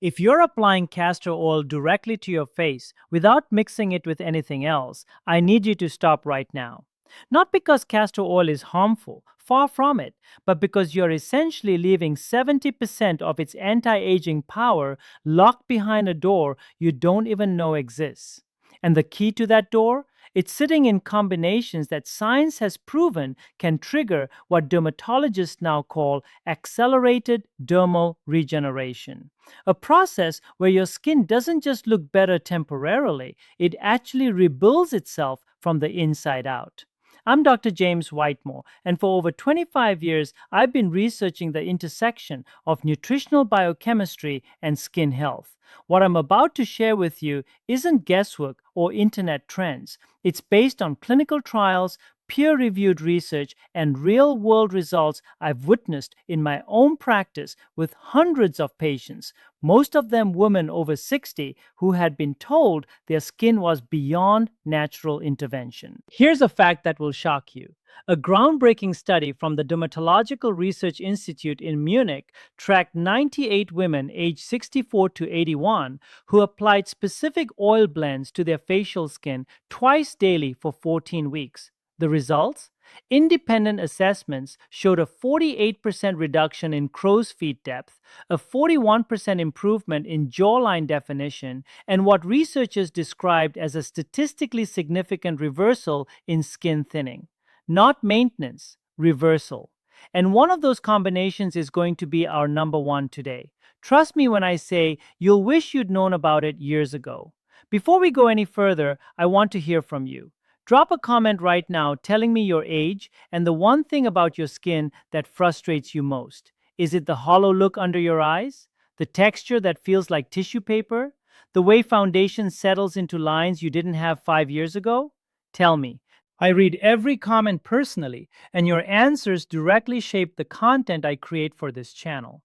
If you're applying castor oil directly to your face without mixing it with anything else, I need you to stop right now. Not because castor oil is harmful, far from it, but because you're essentially leaving 70% of its anti aging power locked behind a door you don't even know exists. And the key to that door? It's sitting in combinations that science has proven can trigger what dermatologists now call accelerated dermal regeneration. A process where your skin doesn't just look better temporarily, it actually rebuilds itself from the inside out. I'm Dr. James Whitemore, and for over 25 years, I've been researching the intersection of nutritional biochemistry and skin health. What I'm about to share with you isn't guesswork or internet trends. It's based on clinical trials, peer reviewed research, and real world results I've witnessed in my own practice with hundreds of patients, most of them women over 60 who had been told their skin was beyond natural intervention. Here's a fact that will shock you. A groundbreaking study from the Dermatological Research Institute in Munich tracked 98 women aged 64 to 81 who applied specific oil blends to their facial skin twice daily for 14 weeks. The results? Independent assessments showed a 48% reduction in crow's feet depth, a 41% improvement in jawline definition, and what researchers described as a statistically significant reversal in skin thinning. Not maintenance, reversal. And one of those combinations is going to be our number one today. Trust me when I say you'll wish you'd known about it years ago. Before we go any further, I want to hear from you. Drop a comment right now telling me your age and the one thing about your skin that frustrates you most. Is it the hollow look under your eyes? The texture that feels like tissue paper? The way foundation settles into lines you didn't have 5 years ago? Tell me. I read every comment personally, and your answers directly shape the content I create for this channel.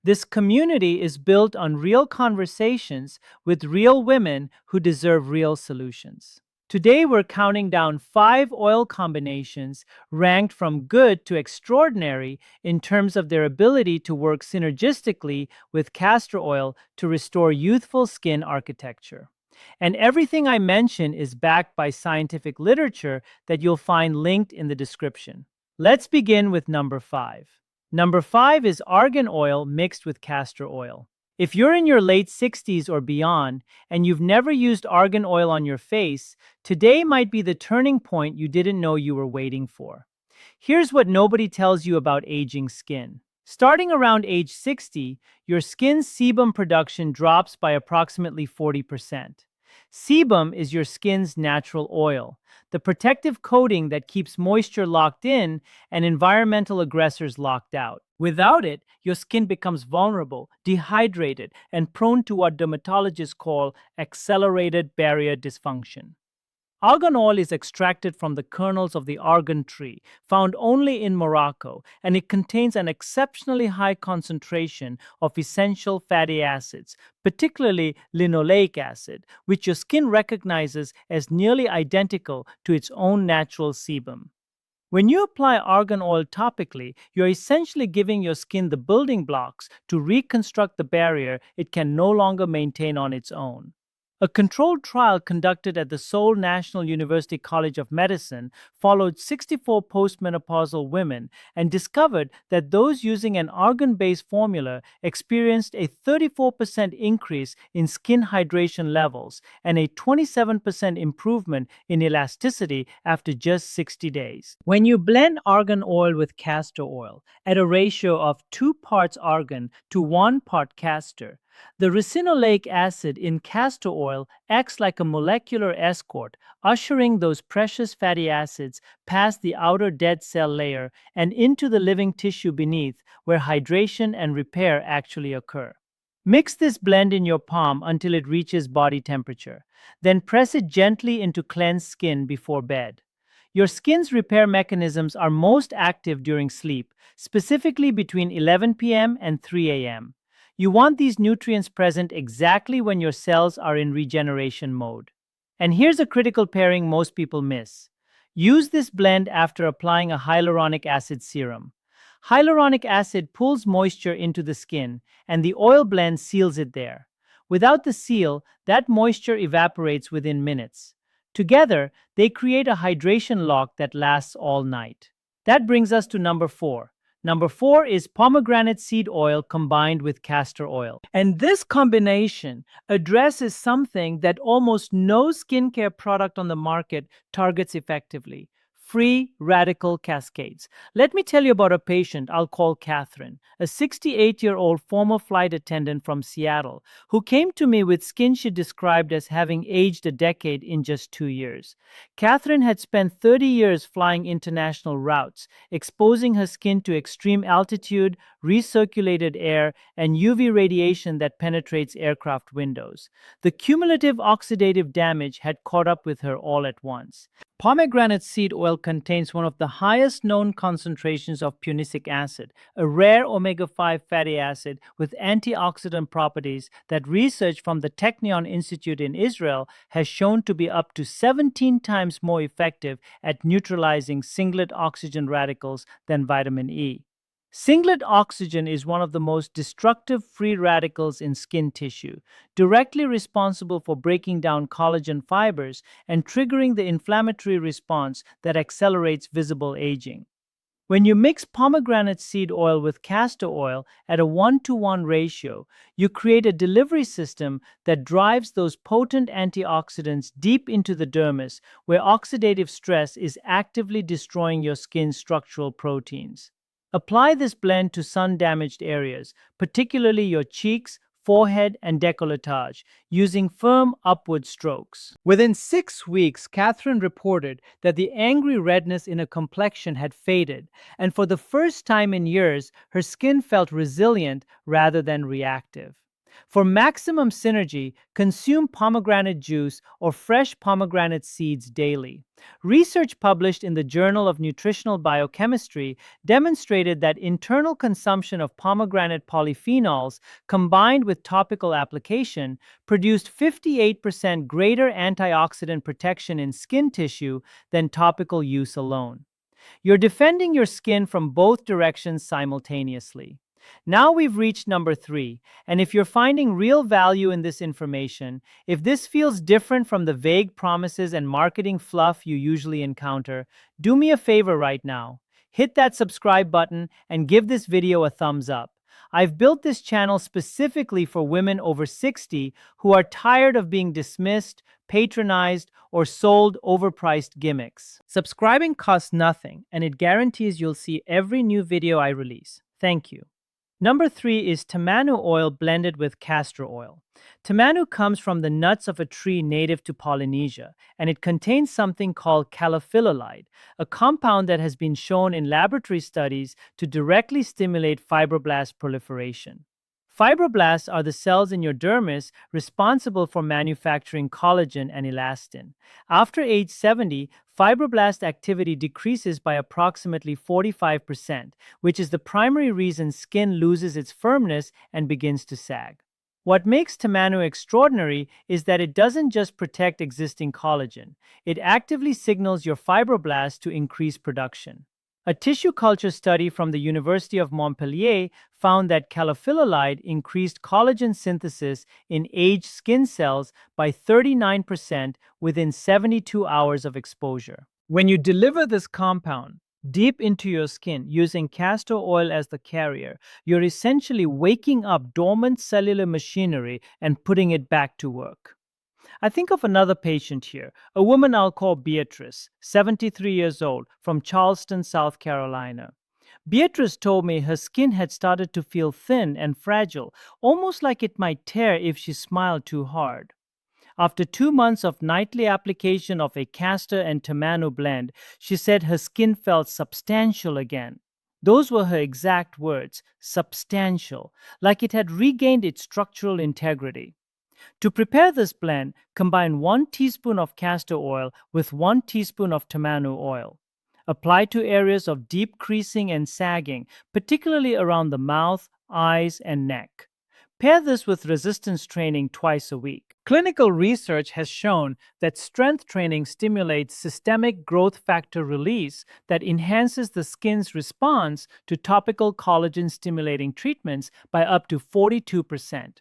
This community is built on real conversations with real women who deserve real solutions. Today, we're counting down 5 oil combinations ranked from good to extraordinary in terms of their ability to work synergistically with castor oil to restore youthful skin architecture. And everything I mention is backed by scientific literature that you'll find linked in the description. Let's begin with number 5. Number 5 is argan oil mixed with castor oil. If you're in your late 60s or beyond and you've never used argan oil on your face, today might be the turning point you didn't know you were waiting for. Here's what nobody tells you about aging skin. Starting around age 60, your skin's sebum production drops by approximately 40%. Sebum is your skin's natural oil, the protective coating that keeps moisture locked in and environmental aggressors locked out. Without it, your skin becomes vulnerable, dehydrated, and prone to what dermatologists call accelerated barrier dysfunction. Argan oil is extracted from the kernels of the argan tree, found only in Morocco, and it contains an exceptionally high concentration of essential fatty acids, particularly linoleic acid, which your skin recognizes as nearly identical to its own natural sebum. When you apply argan oil topically, you're essentially giving your skin the building blocks to reconstruct the barrier it can no longer maintain on its own. A controlled trial conducted at the Seoul National University College of Medicine followed 64 postmenopausal women and discovered that those using an argan-based formula experienced a 34% increase in skin hydration levels and a 27% improvement in elasticity after just 60 days. When you blend argan oil with castor oil at a ratio of 2 parts argan to 1 part castor, the ricinoleic acid in castor oil acts like a molecular escort, ushering those precious fatty acids past the outer dead cell layer and into the living tissue beneath, where hydration and repair actually occur. Mix this blend in your palm until it reaches body temperature. Then press it gently into cleansed skin before bed. Your skin's repair mechanisms are most active during sleep, specifically between 11 p.m. and 3 a.m. You want these nutrients present exactly when your cells are in regeneration mode. And here's a critical pairing most people miss. Use this blend after applying a hyaluronic acid serum. Hyaluronic acid pulls moisture into the skin, and the oil blend seals it there. Without the seal, that moisture evaporates within minutes. Together, they create a hydration lock that lasts all night. That brings us to number 4. Number 4 is pomegranate seed oil combined with castor oil. And this combination addresses something that almost no skincare product on the market targets effectively: free radical cascades. Let me tell you about a patient I'll call Catherine, a 68-year-old former flight attendant from Seattle, who came to me with skin she described as having aged a decade in just 2 years. Catherine had spent 30 years flying international routes, exposing her skin to extreme altitude, recirculated air, and UV radiation that penetrates aircraft windows. The cumulative oxidative damage had caught up with her all at once. Pomegranate seed oil contains one of the highest known concentrations of punicic acid, a rare omega-5 fatty acid with antioxidant properties that research from the Technion Institute in Israel has shown to be up to 17 times more effective at neutralizing singlet oxygen radicals than vitamin E. Singlet oxygen is one of the most destructive free radicals in skin tissue, directly responsible for breaking down collagen fibers and triggering the inflammatory response that accelerates visible aging. When you mix pomegranate seed oil with castor oil at a 1-to-1 ratio, you create a delivery system that drives those potent antioxidants deep into the dermis, where oxidative stress is actively destroying your skin's structural proteins. Apply this blend to sun-damaged areas, particularly your cheeks, forehead, and décolletage, using firm upward strokes. Within 6 weeks, Catherine reported that the angry redness in her complexion had faded, and for the first time in years, her skin felt resilient rather than reactive. For maximum synergy, consume pomegranate juice or fresh pomegranate seeds daily. Research published in the Journal of Nutritional Biochemistry demonstrated that internal consumption of pomegranate polyphenols combined with topical application produced 58% greater antioxidant protection in skin tissue than topical use alone. You're defending your skin from both directions simultaneously. Now we've reached number 3, and if you're finding real value in this information, if this feels different from the vague promises and marketing fluff you usually encounter, do me a favor right now. Hit that subscribe button and give this video a thumbs up. I've built this channel specifically for women over 60 who are tired of being dismissed, patronized, or sold overpriced gimmicks. Subscribing costs nothing, and it guarantees you'll see every new video I release. Thank you. Number 3 is tamanu oil blended with castor oil. Tamanu comes from the nuts of a tree native to Polynesia, and it contains something called calophyllolide, a compound that has been shown in laboratory studies to directly stimulate fibroblast proliferation. Fibroblasts are the cells in your dermis responsible for manufacturing collagen and elastin. After age 70, fibroblast activity decreases by approximately 45%, which is the primary reason skin loses its firmness and begins to sag. What makes tamanu extraordinary is that it doesn't just protect existing collagen, it actively signals your fibroblasts to increase production. A tissue culture study from the University of Montpellier found that calophyllolide increased collagen synthesis in aged skin cells by 39% within 72 hours of exposure. When you deliver this compound deep into your skin using castor oil as the carrier, you're essentially waking up dormant cellular machinery and putting it back to work. I think of another patient here, a woman I'll call Beatrice, 73 years old, from Charleston, South Carolina. Beatrice told me her skin had started to feel thin and fragile, almost like it might tear if she smiled too hard. After 2 months of nightly application of a castor and tamanu blend, she said her skin felt substantial again. Those were her exact words, substantial, like it had regained its structural integrity. To prepare this blend, combine 1 teaspoon of castor oil with 1 teaspoon of tamanu oil. Apply to areas of deep creasing and sagging, particularly around the mouth, eyes, and neck. Pair this with resistance training twice a week. Clinical research has shown that strength training stimulates systemic growth factor release that enhances the skin's response to topical collagen-stimulating treatments by up to 42%.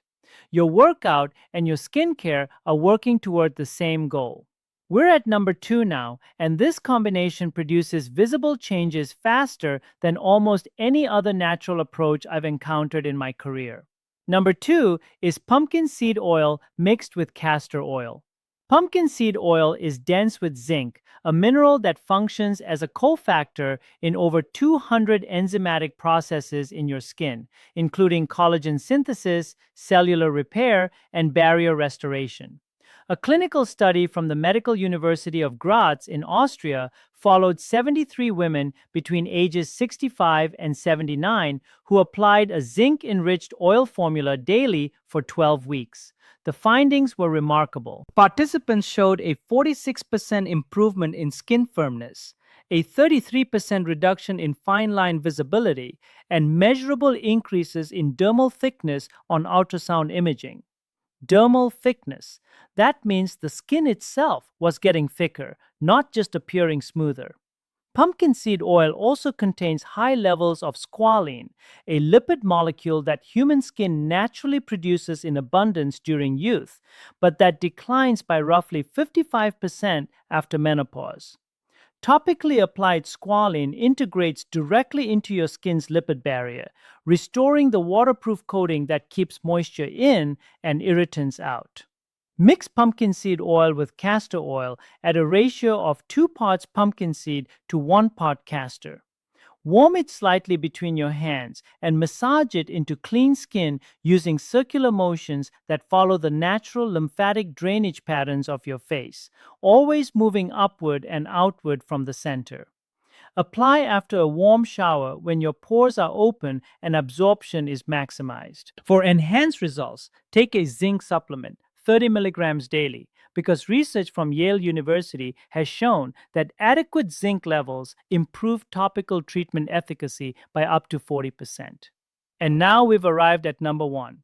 Your workout and your skincare are working toward the same goal. We're at number 2 now, and this combination produces visible changes faster than almost any other natural approach I've encountered in my career. Number 2 is pumpkin seed oil mixed with castor oil. Pumpkin seed oil is dense with zinc, a mineral that functions as a cofactor in over 200 enzymatic processes in your skin, including collagen synthesis, cellular repair, and barrier restoration. A clinical study from the Medical University of Graz in Austria followed 73 women between ages 65 and 79 who applied a zinc enriched oil formula daily for 12 weeks. The findings were remarkable. Participants showed a 46% improvement in skin firmness, a 33% reduction in fine line visibility, and measurable increases in dermal thickness on ultrasound imaging. Dermal thickness. That means the skin itself was getting thicker, not just appearing smoother. Pumpkin seed oil also contains high levels of squalene, a lipid molecule that human skin naturally produces in abundance during youth, but that declines by roughly 55% after menopause. Topically applied squalene integrates directly into your skin's lipid barrier, restoring the waterproof coating that keeps moisture in and irritants out. Mix pumpkin seed oil with castor oil at a ratio of 2 parts pumpkin seed to 1 part castor. Warm it slightly between your hands and massage it into clean skin using circular motions that follow the natural lymphatic drainage patterns of your face, always moving upward and outward from the center. Apply after a warm shower when your pores are open and absorption is maximized. For enhanced results, take a zinc supplement, 30 milligrams daily, because research from Yale University has shown that adequate zinc levels improve topical treatment efficacy by up to 40%. And now we've arrived at number 1,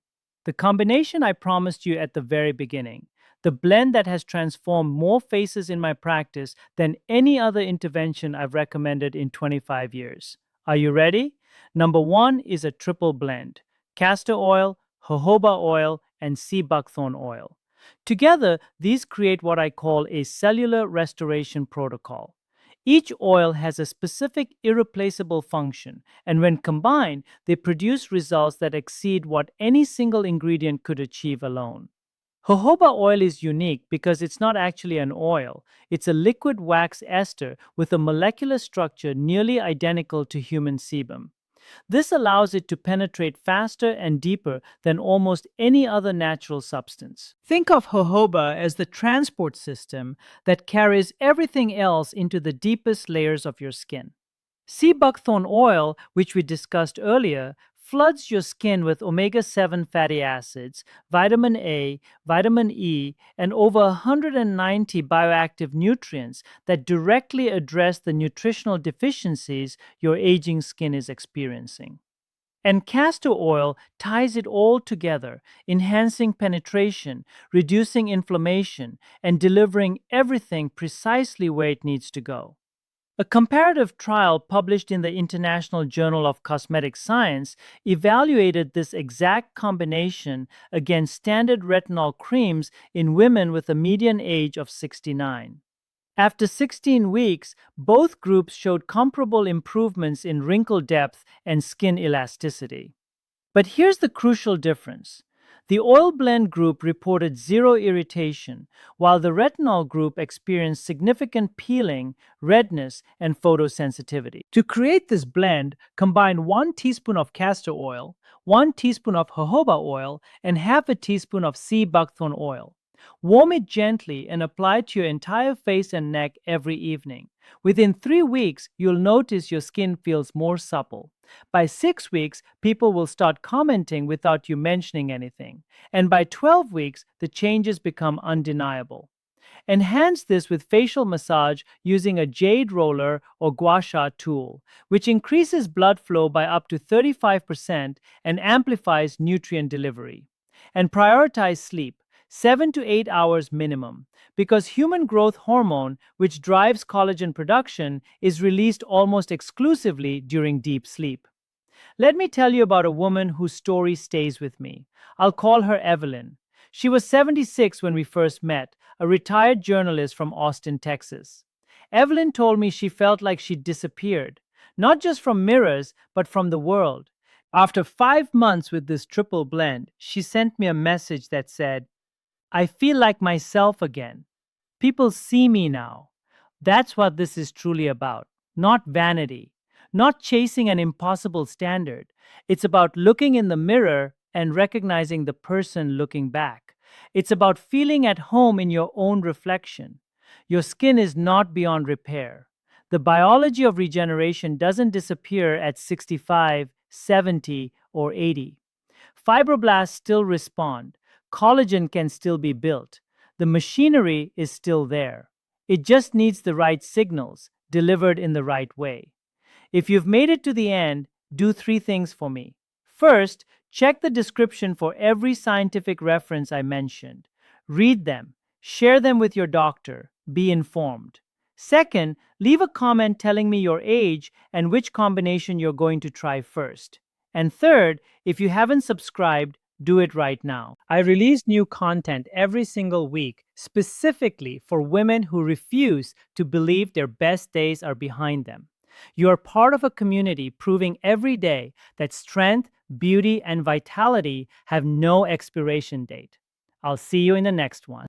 the combination I promised you at the very beginning, the blend that has transformed more faces in my practice than any other intervention I've recommended in 25 years. Are you ready? Number 1 is a triple blend: castor oil, jojoba oil, and sea buckthorn oil. Together, these create what I call a cellular restoration protocol. Each oil has a specific irreplaceable function, and when combined, they produce results that exceed what any single ingredient could achieve alone. Jojoba oil is unique because it's not actually an oil. It's a liquid wax ester with a molecular structure nearly identical to human sebum. This allows it to penetrate faster and deeper than almost any other natural substance. Think of jojoba as the transport system that carries everything else into the deepest layers of your skin. Sea buckthorn oil, which we discussed earlier, floods your skin with omega-7 fatty acids, vitamin A, vitamin E, and over 190 bioactive nutrients that directly address the nutritional deficiencies your aging skin is experiencing. And castor oil ties it all together, enhancing penetration, reducing inflammation, and delivering everything precisely where it needs to go. A comparative trial published in the International Journal of Cosmetic Science evaluated this exact combination against standard retinol creams in women with a median age of 69. After 16 weeks, both groups showed comparable improvements in wrinkle depth and skin elasticity. But here's the crucial difference. The oil blend group reported zero irritation, while the retinol group experienced significant peeling, redness, and photosensitivity. To create this blend, combine 1 teaspoon of castor oil, 1 teaspoon of jojoba oil, and half a teaspoon of sea buckthorn oil. Warm it gently and apply it to your entire face and neck every evening. Within 3 weeks, you'll notice your skin feels more supple. By 6 weeks, people will start commenting without you mentioning anything. And by 12 weeks, the changes become undeniable. Enhance this with facial massage using a jade roller or gua sha tool, which increases blood flow by up to 35% and amplifies nutrient delivery. And prioritize sleep. 7 to 8 hours minimum, because human growth hormone, which drives collagen production, is released almost exclusively during deep sleep. Let me tell you about a woman whose story stays with me. I'll call her Evelyn. She was 76 when we first met, a retired journalist from Austin, Texas. Evelyn told me she felt like she'd disappeared, not just from mirrors, but from the world. After 5 months with this triple blend, she sent me a message that said, I feel like myself again. People see me now. That's what this is truly about. Not vanity, not chasing an impossible standard. It's about looking in the mirror and recognizing the person looking back. It's about feeling at home in your own reflection. Your skin is not beyond repair. The biology of regeneration doesn't disappear at 65, 70, or 80. Fibroblasts still respond. Collagen can still be built. The machinery is still there. It just needs the right signals, delivered in the right way. If you've made it to the end, do three things for me. First, check the description for every scientific reference I mentioned. Read them, share them with your doctor, be informed. Second, leave a comment telling me your age and which combination you're going to try first. And third, if you haven't subscribed, do it right now. I release new content every single week, specifically for women who refuse to believe their best days are behind them. You are part of a community proving every day that strength, beauty, and vitality have no expiration date. I'll see you in the next one.